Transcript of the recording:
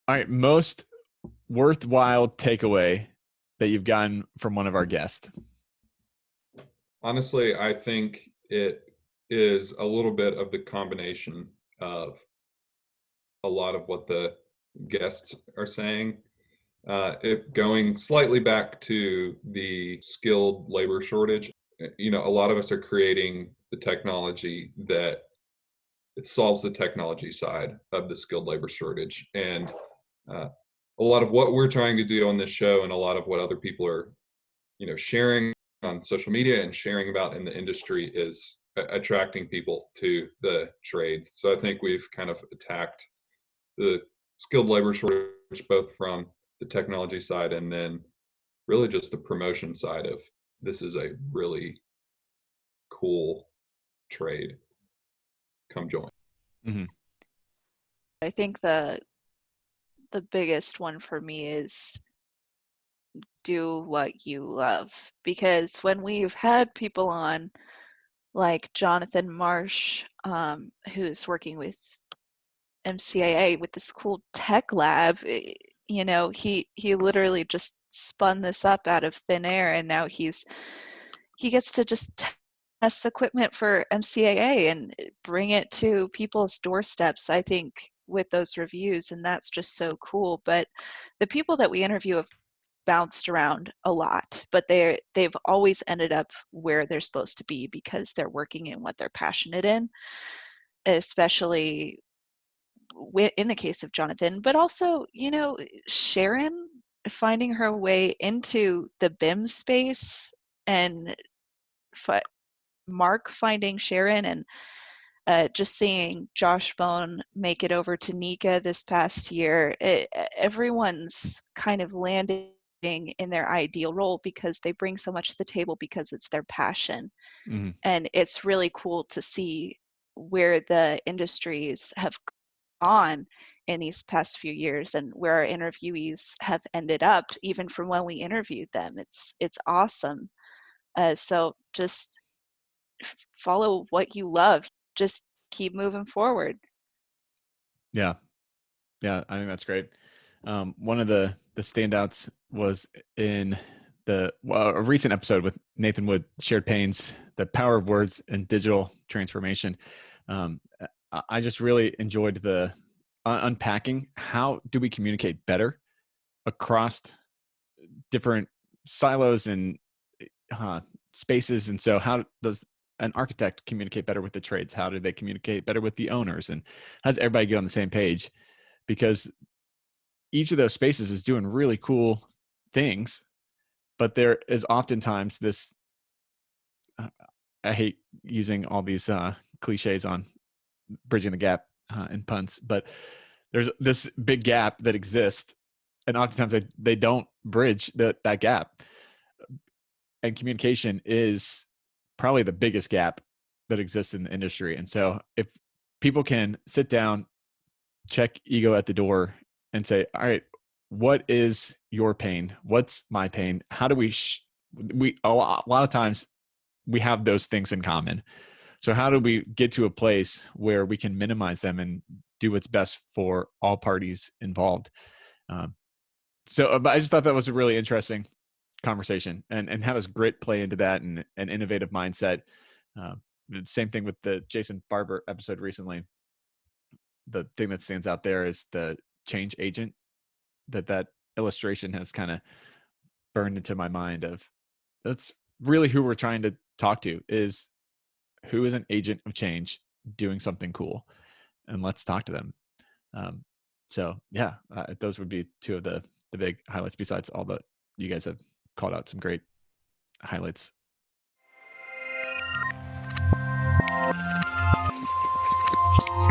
All right. Most worthwhile takeaway that you've gotten from one of our guests. Honestly, I think it is a little bit of the combination of a lot of what the guests are saying. It going slightly back to the skilled labor shortage. A lot of us are creating the technology that it solves the technology side of the skilled labor shortage, and uh, a lot of what we're trying to do on this show, and a lot of what other people are, sharing on social media and sharing about in the industry is attracting people to the trades. So I think we've kind of attacked the skilled labor shortage both from the technology side and then really just the promotion side of this is a really cool trade. Come join. Mm-hmm. I think the biggest one for me is do what you love. Because when we've had people on like Jonathan Marsh, who's working with MCAA with this cool tech lab, he literally just spun this up out of thin air, and now he gets to just test equipment for MCAA and bring it to people's doorsteps, I think, with those reviews, and that's just so cool. But the people that we interview have bounced around a lot, but they've always ended up where they're supposed to be because they're working in what they're passionate in, especially in the case of Jonathan, but also, Sharon finding her way into the BIM space, and Mark finding Sharon, and just seeing Josh Bone make it over to Nika this past year. Everyone's kind of landing in their ideal role because they bring so much to the table because it's their passion. Mm-hmm. And it's really cool to see where the industries have gone in these past few years and where our interviewees have ended up, even from when we interviewed them. It's awesome. So just follow what you love. Just keep moving forward. Yeah. Yeah. I think that's great. One of the standouts was in a recent episode with Nathan Wood, Shared Pains, the power of words and digital transformation. I just really enjoyed the unpacking. How do we communicate better across different silos and spaces? And so how does an architect communicate better with the trades? How do they communicate better with the owners? And how does everybody get on the same page? Because each of those spaces is doing really cool things, but there is oftentimes this, I hate using all these cliches on bridging the gap and puns, but there's this big gap that exists, and oftentimes they don't bridge that gap. And communication is probably the biggest gap that exists in the industry. And so if people can sit down, check ego at the door, and say, all right, what is your pain? What's my pain? How do we a lot of times we have those things in common. So how do we get to a place where we can minimize them and do what's best for all parties involved? But I just thought that was a really interesting conversation, and how does grit play into that, and an innovative mindset. The same thing with the Jason Barber episode recently. The thing that stands out there is the change agent. That illustration has kind of burned into my mind of that's really who we're trying to talk to, is who is an agent of change doing something cool, and let's talk to them. So yeah, those would be two of the big highlights, besides all the, you guys have called out some great highlights